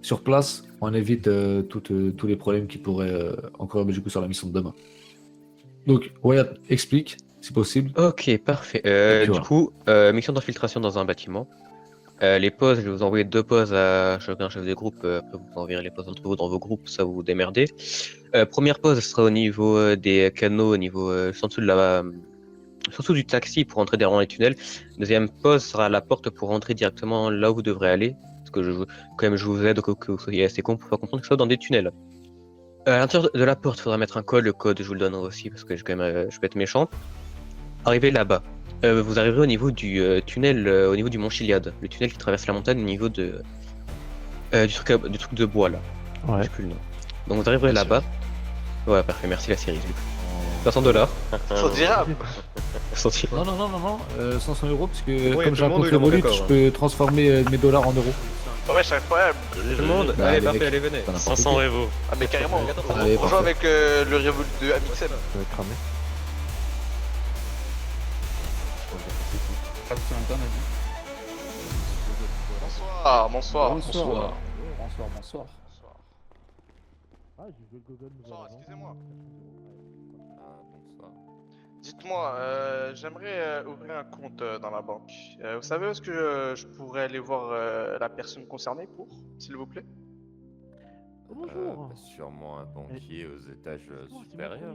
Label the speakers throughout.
Speaker 1: Sur place, on évite tous les problèmes qui pourraient encore du coup sur la mission de demain. Donc, Wyatt, explique, si possible.
Speaker 2: Ok, parfait.
Speaker 1: Et puis
Speaker 2: Du
Speaker 1: voilà.
Speaker 2: coup, mission d'infiltration dans un bâtiment. Les pauses, je vais vous envoyer 2 pauses à chacun chef de groupe. Après, vous enverrez les pauses entre vous dans vos groupes, ça vous vous démerdez. Première pause ce sera au niveau des canaux, au niveau juste en dessous de surtout du taxi pour entrer dans les tunnels. Deuxième pause sera à la porte pour rentrer directement là où vous devrez aller. Parce que quand même, je vous aide que vous soyez assez con pour pas comprendre que ce soit dans des tunnels. À l'intérieur de la porte, il faudra mettre un code. Le code, je vous le donnerai aussi parce que je peux être méchant. Arrivez là-bas. Vous arriverez au niveau du tunnel, au niveau du mont Chiliade, le tunnel qui traverse la montagne au niveau du truc de bois là.
Speaker 3: Ouais.
Speaker 2: J'ai plus le nom. Donc vous arriverez là-bas. Ouais, parfait, merci la série. 500 $.
Speaker 4: Sans dirable.
Speaker 1: Non, non, non, non, non, 500 euros, parce que
Speaker 5: Ouais,
Speaker 1: comme
Speaker 5: tout
Speaker 1: j'ai
Speaker 5: le
Speaker 1: un
Speaker 5: monde,
Speaker 1: compte
Speaker 5: il en manque
Speaker 1: Revolut,
Speaker 5: encore,
Speaker 1: je
Speaker 5: hein.
Speaker 1: peux transformer mes dollars en euros.
Speaker 4: Ouais, c'est incroyable.
Speaker 2: Tout le monde.
Speaker 1: Bah,
Speaker 2: Allez,
Speaker 1: les
Speaker 2: parfait,
Speaker 1: mecs.
Speaker 2: allez, venez.
Speaker 1: Pas n'importe
Speaker 6: 500
Speaker 1: qui.
Speaker 6: Revo.
Speaker 4: Ah, mais carrément,
Speaker 1: Allez,
Speaker 4: on joue
Speaker 1: parfait.
Speaker 4: avec le Revolut de Amixem.
Speaker 3: Ça va cramer.
Speaker 4: Bonsoir, bonsoir.
Speaker 1: Bonsoir.
Speaker 4: Bonsoir, excusez-moi. Dites-moi, j'aimerais ouvrir un compte dans la banque. Vous savez où est-ce que je pourrais aller voir la personne concernée pour, s'il vous plaît?
Speaker 7: Bonjour. Sûrement un banquier aux étages supérieurs.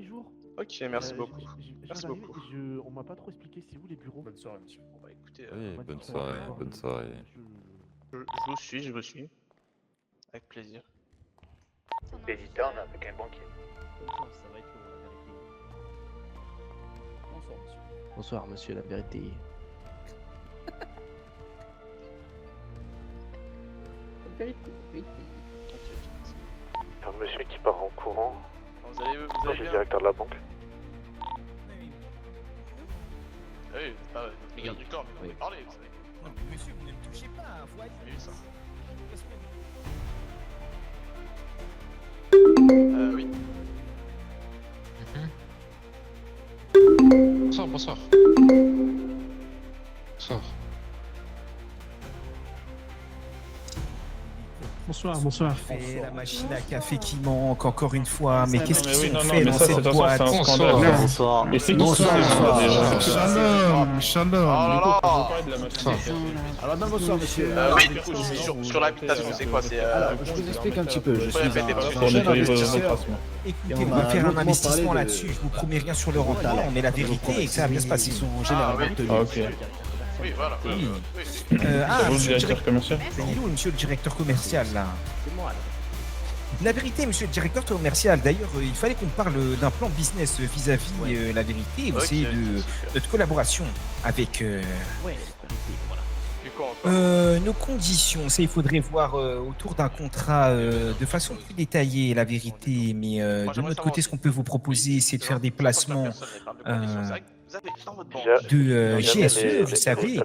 Speaker 4: Ok, merci beaucoup. Merci
Speaker 3: regardé,
Speaker 4: beaucoup.
Speaker 3: On m'a pas trop expliqué, c'est où les bureaux?
Speaker 5: Bonne soirée, monsieur.
Speaker 4: Bon, bah écoutez,
Speaker 7: Oui,
Speaker 3: On m'a dit
Speaker 7: bonne
Speaker 3: qu'on allait
Speaker 7: soirée,
Speaker 3: voir
Speaker 7: bonne
Speaker 3: le-
Speaker 7: soirée.
Speaker 4: je vous suis, je vous suis. Avec plaisir.
Speaker 8: L'éditeur n'a fait qu'un banquier.
Speaker 3: Bonsoir, monsieur, la vérité.
Speaker 4: Ok,
Speaker 3: Un monsieur qui part en courant.
Speaker 4: Vous allez
Speaker 3: Moi,
Speaker 4: bien?
Speaker 3: je suis directeur de la banque.
Speaker 4: Ah oui, c'est pas les gardes du corps, mais vous pouvez parler, vous savez.
Speaker 8: Non, mais monsieur, vous ne me touchez pas, voyez.
Speaker 4: J'ai vu ça. Oui.
Speaker 6: Bonsoir, bonsoir. Bonsoir.
Speaker 9: Bonsoir, bonsoir.
Speaker 8: Et la machine à café qui manque encore une fois. Mais qu'est-ce
Speaker 6: mais oui,
Speaker 8: qu'ils ont
Speaker 6: non,
Speaker 8: fait
Speaker 6: mais
Speaker 8: dans
Speaker 6: ça,
Speaker 8: cette
Speaker 6: de toute façon,
Speaker 8: boîte?
Speaker 6: c'est un scandale.
Speaker 9: Bonsoir.
Speaker 6: Et c'est
Speaker 1: Bonsoir.
Speaker 6: déjà.
Speaker 9: Shalom, shalom.
Speaker 4: Oh là là.
Speaker 6: Vous parlez de la machine.
Speaker 1: Alors, bonsoir, monsieur.
Speaker 4: Oui, du coup, sur l'invitation, c'est quoi? C'est
Speaker 1: Je vous explique un petit peu. Je suis
Speaker 4: répétez, monsieur.
Speaker 6: Pour nettoyer vos
Speaker 1: investisseur.
Speaker 6: emplacements.
Speaker 8: Écoutez,
Speaker 1: Et
Speaker 8: on
Speaker 1: on
Speaker 8: va
Speaker 1: m'a
Speaker 8: faire un
Speaker 1: longuement
Speaker 8: investissement
Speaker 1: parlé de-
Speaker 8: là-dessus. Je vous promets rien sur le rendement, mais la vérité est que ça va bien se passer.
Speaker 1: Ils sont
Speaker 4: Ah,
Speaker 1: généralement
Speaker 4: oui.
Speaker 1: tenus.
Speaker 6: Ah, ok.
Speaker 4: Oui, voilà.
Speaker 8: Oui.
Speaker 4: Oui.
Speaker 6: C'est vous le
Speaker 8: Monsieur le
Speaker 6: directeur commercial?
Speaker 8: Mais il est où, monsieur le directeur commercial, là? La vérité, monsieur le directeur commercial, d'ailleurs, il fallait qu'on parle d'un plan business vis-à-vis la vérité, vous
Speaker 4: Ok,
Speaker 8: savez, de
Speaker 4: super.
Speaker 8: notre collaboration avec
Speaker 4: Du coup, encore.
Speaker 8: nos conditions. Ça, il faudrait voir autour d'un contrat de façon plus détaillée, la vérité. Mais
Speaker 4: Moi,
Speaker 8: de
Speaker 4: j'aimerais
Speaker 8: notre
Speaker 4: savoir
Speaker 8: côté, ce qu'on peut vous proposer, c'est de faire des placements
Speaker 4: Vous avez dans votre banque.
Speaker 8: de GSE, vous savez,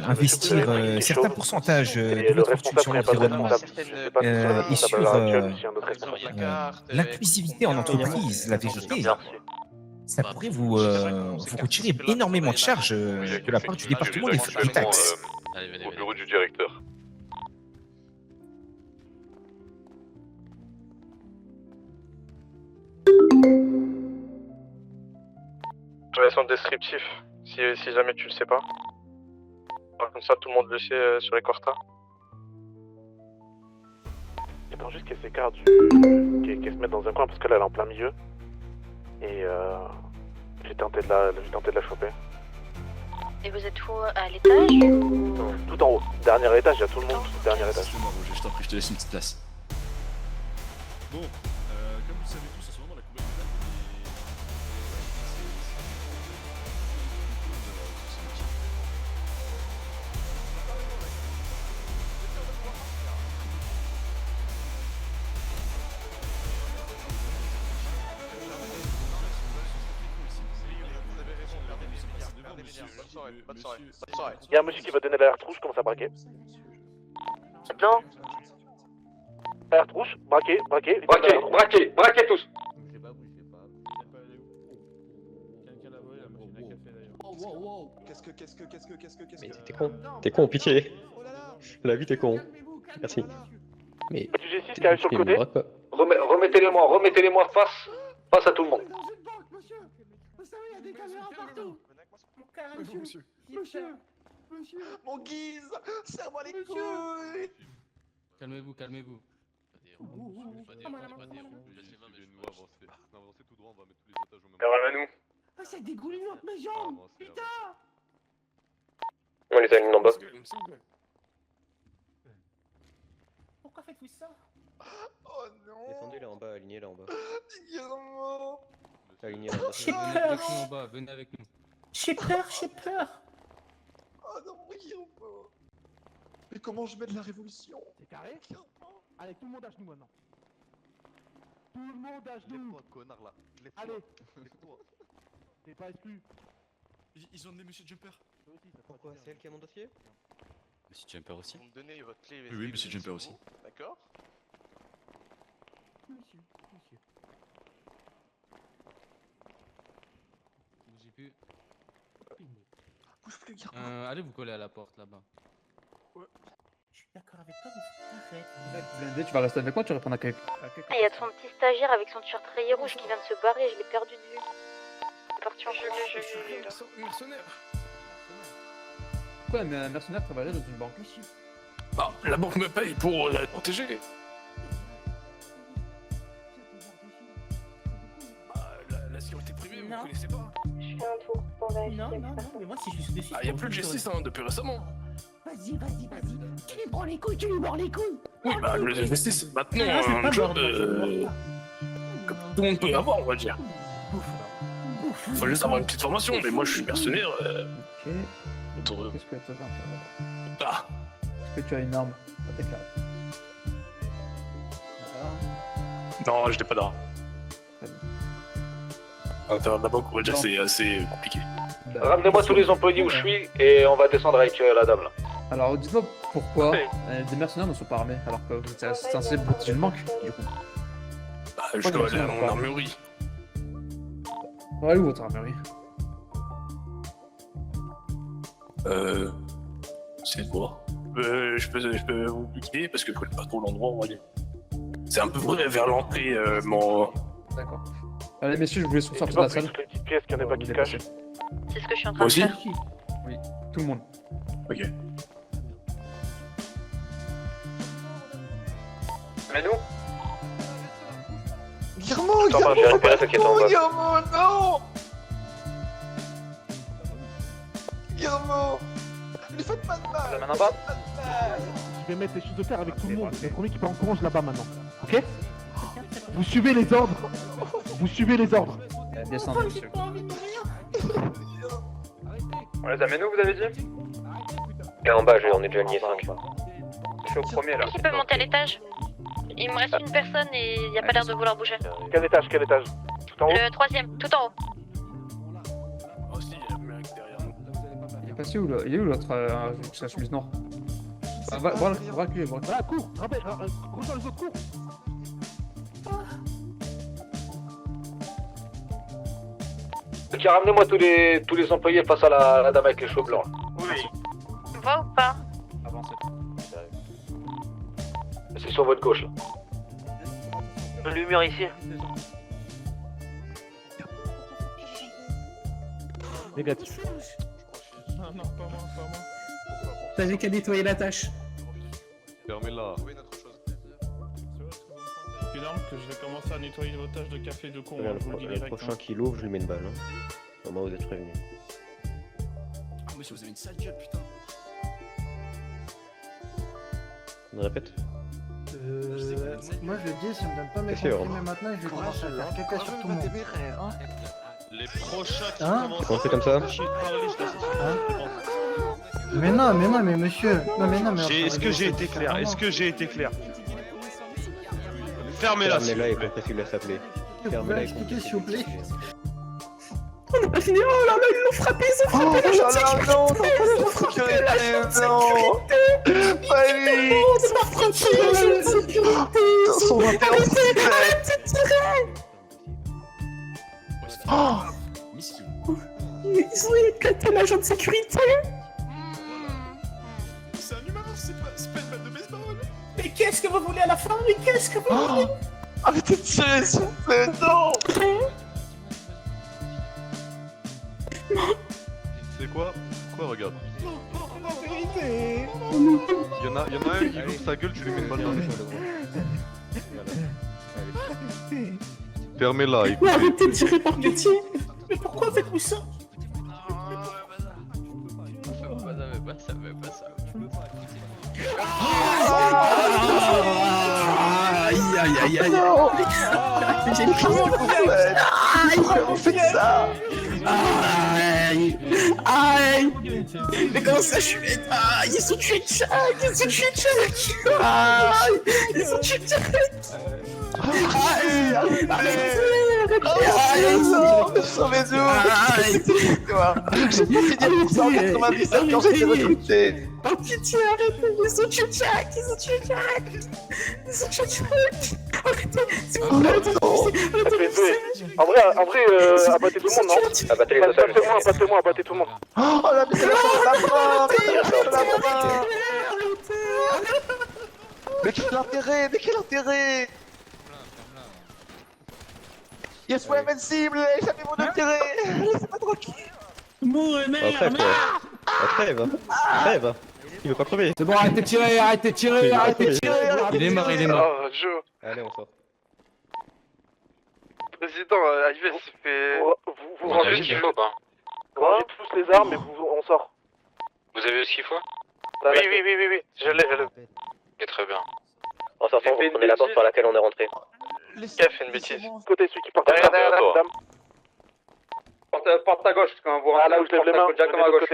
Speaker 8: investir certains pourcentages de votre fortune sur l'environnement et sur l'inclusivité en entreprise, la vérité. Ça pourrait vous retirer énormément de charges de la part du département des taxes.
Speaker 6: Allez,
Speaker 7: Au bureau du directeur.
Speaker 5: Je vais son descriptif, si jamais tu le sais pas. Comme ça, tout le monde le sait sur les quartas.
Speaker 3: J'attends juste qu'elle s'écarte qu'elle se mette dans un coin parce qu'elle est en plein milieu. Et j'ai tenté de la choper.
Speaker 10: Et vous êtes où, à l'étage ou...
Speaker 3: Tout en haut. Dernier étage, il y a tout le monde. Dernier étage.
Speaker 1: Je t'en prie, je te laisse une petite place.
Speaker 11: Bon, comme vous le savez tous, à ce moment, la couverture
Speaker 4: Bonne soirée. Bonne soirée.
Speaker 3: Il y a un monsieur qui va donner l'alerte rouge, commence à braquer.
Speaker 10: Non.
Speaker 3: Alerte rouge, braquer.
Speaker 4: Braquez tous.
Speaker 11: Quelqu'un là-bas, la machine à café d'ailleurs.
Speaker 2: Mais t'es con, pitié. La vie, t'es con. Merci. Mais.
Speaker 3: Du G6 qui arrive sur le côté.
Speaker 1: Remettez-les-moi face à tout le monde.
Speaker 4: Mon guise, serre-moi les couilles.
Speaker 6: Calmez-vous, calmez-vous.
Speaker 5: Ça
Speaker 7: dégouline entre mes jambes. Putain.
Speaker 2: On les aligne en bas.
Speaker 7: Pourquoi faites-vous ça?
Speaker 4: Oh non.
Speaker 2: Descendez là en bas, alignez là en bas.
Speaker 4: Guillermo.
Speaker 2: Alignez là en bas.
Speaker 7: J'ai
Speaker 6: Venez
Speaker 7: peur.
Speaker 6: avec nous en bas, venez avec nous.
Speaker 7: J'ai peur, j'ai peur.
Speaker 4: Oh non, Guillermo. Mais comment je mets de la révolution?
Speaker 3: C'est carré? Allez, tout le monde à genoux maintenant. Tout le monde à genoux.
Speaker 5: Connard là.
Speaker 3: Allez. T'es pas exclu.
Speaker 11: Ils ont amené Monsieur Jumper.
Speaker 2: Pourquoi? C'est elle qui a mon dossier?
Speaker 6: Monsieur Jumper aussi.
Speaker 4: Vous me donnez votre clé.
Speaker 11: Oui, Monsieur Jumper aussi.
Speaker 4: D'accord.
Speaker 3: Monsieur.
Speaker 6: Bougez plus.
Speaker 4: Bouge plus, Guillermo.
Speaker 6: Allez vous coller à la porte là-bas.
Speaker 7: Je suis d'accord avec toi, mais arrête.
Speaker 1: Tu vas rester avec moi, tu réponds à quelqu'un.
Speaker 10: Il y a ton petit stagiaire avec son t-shirt rayé rouge qui vient de se barrer, je l'ai perdu de vue. Il est parti en courant.
Speaker 11: Mercenaire.
Speaker 1: Pourquoi un mercenaire travaillerait dans une banque?
Speaker 11: Ah, la banque me paye pour la protéger. La sécurité privée, vous
Speaker 7: Non.
Speaker 11: connaissez pas?
Speaker 10: Je fais un tour pour vérifier.
Speaker 7: Non, mais moi, c'est juste dessus.
Speaker 11: Ah, y a plus de G6 hein, depuis récemment.
Speaker 7: Vas-y. Tu lui mords les couilles,
Speaker 11: Oui, bah le G6 c'est maintenant
Speaker 7: Ah, c'est pas
Speaker 11: un job
Speaker 7: le
Speaker 11: que tout le monde peut avoir, on va dire. Faut juste avoir une petite formation, mais moi je suis mercenaire.
Speaker 1: Ok.
Speaker 11: Autour de...
Speaker 1: Qu'est-ce que tu as?
Speaker 11: Ah,
Speaker 1: Est-ce que tu as une arme?
Speaker 11: non, je n'ai pas d'arme.
Speaker 1: Très bien.
Speaker 11: À l'intérieur de la banque, on va dire que c'est assez compliqué.
Speaker 1: Ramenez-moi tous les employés où je suis et on va descendre avec la dame là. Alors dites-moi pourquoi des mercenaires ne sont pas armés alors que vous êtes censé protéger une banque du coup.
Speaker 11: Bah, je dois aller à mon armurerie.
Speaker 1: Ouais, où votre armurerie?
Speaker 11: C'est quoi? Je peux vous guider parce que je connais pas trop l'endroit, on va dire. C'est un peu vrai vers l'entrée, mon...
Speaker 1: D'accord. Allez messieurs, je vous laisse sortir de la salle.
Speaker 3: Les petites pièces qu'il n'y en a pas qui se cachent.
Speaker 10: C'est ce que je suis en train
Speaker 11: Moi
Speaker 10: de
Speaker 11: aussi?
Speaker 10: faire.
Speaker 1: Oui, tout le monde.
Speaker 11: Ok.
Speaker 2: Mais nous?
Speaker 4: Guillermo,
Speaker 2: Attends, bah, j'ai récupéré ce qui est en bas.
Speaker 4: Guillermo, non. Guillermo, ne faites pas de mal.
Speaker 2: La main en bas?
Speaker 3: Je vais mettre les choses de faire avec tout le monde. Le premier qui part en courant, je là-bas maintenant. Ok? Vous suivez les ordres. Vous suivez les ordres.
Speaker 1: Descendez monsieur.
Speaker 2: On les amène où, vous avez dit? Et en bas, on est déjà aligné 5. Je suis au premier là.
Speaker 10: Qui peut monter à l'étage? Il me reste une personne et il n'y a pas l'air de vouloir bouger.
Speaker 3: Quel étage? Tout en haut?
Speaker 10: Le troisième, tout en haut.
Speaker 11: Oh si, il y a un mec derrière nous.
Speaker 1: Il est passé où là? Il est où l'autre avec sa chemise noire? Va reculer, va reculer.
Speaker 3: Voilà, cours. Rejoins les autres, cours.
Speaker 1: Ok, ramenez-moi tous les employés face à la dame avec les cheveux blancs.
Speaker 4: Oui.
Speaker 10: Tu vois ou pas?
Speaker 1: Avancez. C'est sur votre gauche là.
Speaker 3: Lumière ici. Négatif.
Speaker 9: Non, pas moi.
Speaker 7: T'avais qu'à nettoyer la tâche.
Speaker 5: Fermez-la.
Speaker 4: Oui, notre chose.
Speaker 9: Une arme que je vais commencer à nettoyer vos tâches de café de con, je vous le dis
Speaker 2: Le
Speaker 9: direct.
Speaker 2: prochain qui l'ouvre, je lui mets une balle. Hein. Au moins, vous êtes prévenus.
Speaker 11: Ah, monsieur, vous avez une sale gueule, putain.
Speaker 2: On répète?
Speaker 7: Moi je le dis, si on me donne pas mes
Speaker 2: C'est sûr.
Speaker 7: comprimés maintenant, je vais commencer à faire caca sur tout le monde.
Speaker 5: Les prochains qui
Speaker 7: Hein?
Speaker 5: commencent
Speaker 2: Comment c'est comme ça?
Speaker 5: à parler, je
Speaker 7: Mais monsieur.
Speaker 5: Est-ce que j'ai été clair? Fermez-la.
Speaker 2: Fermez-la et compressez laisse appeler.
Speaker 7: Vous pouvez
Speaker 2: Fermez-la et
Speaker 7: expliquer s'il vous plaît?
Speaker 2: compressez.
Speaker 7: On n'est pas fini, oh là là, ils l'ont frappé,
Speaker 4: Oh là là, non, non, sécurité, non. Allez. Son
Speaker 7: Arrêtez de tirer.
Speaker 11: Mission.
Speaker 7: Ils ont éclaté l'agent de sécurité.
Speaker 9: C'est un humain, c'est pas une balle de baseball.
Speaker 7: Mais qu'est-ce que vous voulez à la fin? Mais qu'est-ce que vous voulez?
Speaker 4: Arrêtez de tirer, s'il vous plaît, non.
Speaker 5: C'est quoi? Quoi, regarde.
Speaker 7: La vérité.
Speaker 5: Y'en a un, il ouvre sa gueule, tu lui mets une balle dans le Fermez-la,
Speaker 7: Mais
Speaker 5: écoutez.
Speaker 7: arrêtez de tirer par pitié. Mais pourquoi faites-vous ça?
Speaker 8: Aïe aïe aïe aïe.
Speaker 7: J'ai une crise de confiance. Aïe,
Speaker 4: Comment faites ça?
Speaker 7: aïe, aïe. Mais comment ça, je suis bête? Aïe, ils ont tué Chuck. Ils ont tué Chuck. Aïe, ils ont tué Chuck. Aïe, arrêtez.
Speaker 4: Sauvez-nous!
Speaker 7: Aïe.
Speaker 4: J'ai pas fini pour 197 quand j'ai été recruté!
Speaker 7: Par pitié, arrêtez. Ils ont tué Chuck. Ils ont tué Chuck. Ils ont tué Chuck. Arrêtez. S'il vous plaît, arrêtez de pousser. Arrêtez de pousser.
Speaker 3: En vrai, abattez tout le monde, non?
Speaker 2: Abattez les otages.
Speaker 3: Abattez-moi, abattez tout le monde.
Speaker 4: Oh la déclaration de la mort! Mais quel intérêt! Mais quel intérêt! Yes, invincible! Jamais mon intérêt! Laissez-moi tranquille!
Speaker 2: Trêve, Trêve. Il veut pas crever.
Speaker 1: C'est bon, arrêtez de tirer, arrêtez de tirer, arrêtez de tirer.
Speaker 6: Il est mort, il est mort.
Speaker 5: Oh, Joe.
Speaker 2: Allez, on sort.
Speaker 5: Président, Ives fait...
Speaker 3: Vous rangez
Speaker 5: qu'il faut, pas?
Speaker 3: Rangez tous les armes et on sort.
Speaker 5: Vous avez vu ce qu'il faut?
Speaker 3: Oui,
Speaker 5: Je l'ai. Ok, très bien.
Speaker 2: En sortant, vous prenez la porte par laquelle on est rentré.
Speaker 5: Qui a fait une bêtise?
Speaker 3: Côté celui qui porte
Speaker 5: Derrière, toi.
Speaker 3: dame.
Speaker 1: Porte à gauche, quand vous
Speaker 3: Ah là où je lève les mains, directement à gauche.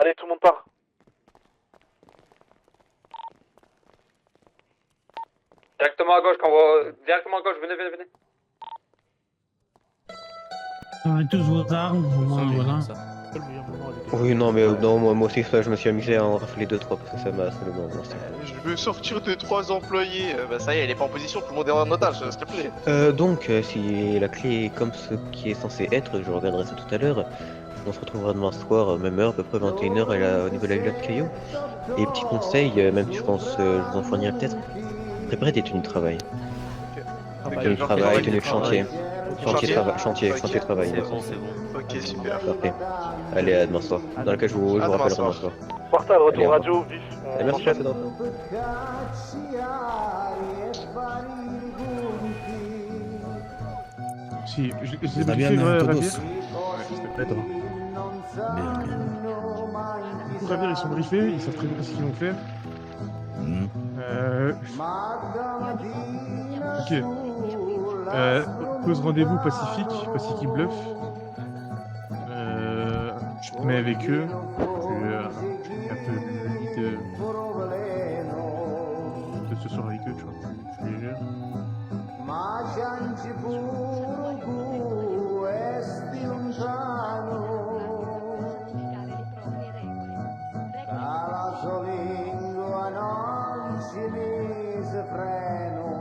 Speaker 3: Allez, tout le monde part.
Speaker 1: Directement à gauche, directement à gauche, venez.
Speaker 7: Arrêtez tous vos armes. Voilà.
Speaker 2: Oui, non, mais non, moi aussi, je me suis amusé à en rafler 2-3 parce que ça m'a saoulé.
Speaker 4: Je veux sortir de 3 employés. Bah ça y est, elle est pas en position, tout le monde est en otage, s'il te plaît.
Speaker 2: Donc, si la clé est comme ce qui est censé être, je regarderai ça tout à l'heure. On se retrouvera demain soir, même heure, à peu près 21h au niveau de la villa de Caillou. Et petit conseil, même si je pense je vous en fournirai peut-être, préparez des tenues de travail. Tenues de travail, tenues de chantier. Chantier de travail.
Speaker 4: Ok, super.
Speaker 2: Parfait. Allez, à demain soir. Dans lequel je vous rappellerai demain soir.
Speaker 3: Portal,
Speaker 2: Allez,
Speaker 3: retour
Speaker 2: au
Speaker 3: radio, vif. On
Speaker 2: Merci,
Speaker 3: enchaîne.
Speaker 2: président.
Speaker 9: Si, je les ai
Speaker 8: Va bien,
Speaker 9: briefés,
Speaker 8: Todos.
Speaker 9: Ravir. Ravir, ils sont briefés, ils savent très bien ce qu'ils vont faire. Ok. Pose rendez-vous Pacifique Bluff. Je te mets avec eux. Je mets un peu de ce soir avec eux, tu vois. Tu les gères.
Speaker 12: Dalla solingua non ci mise freno.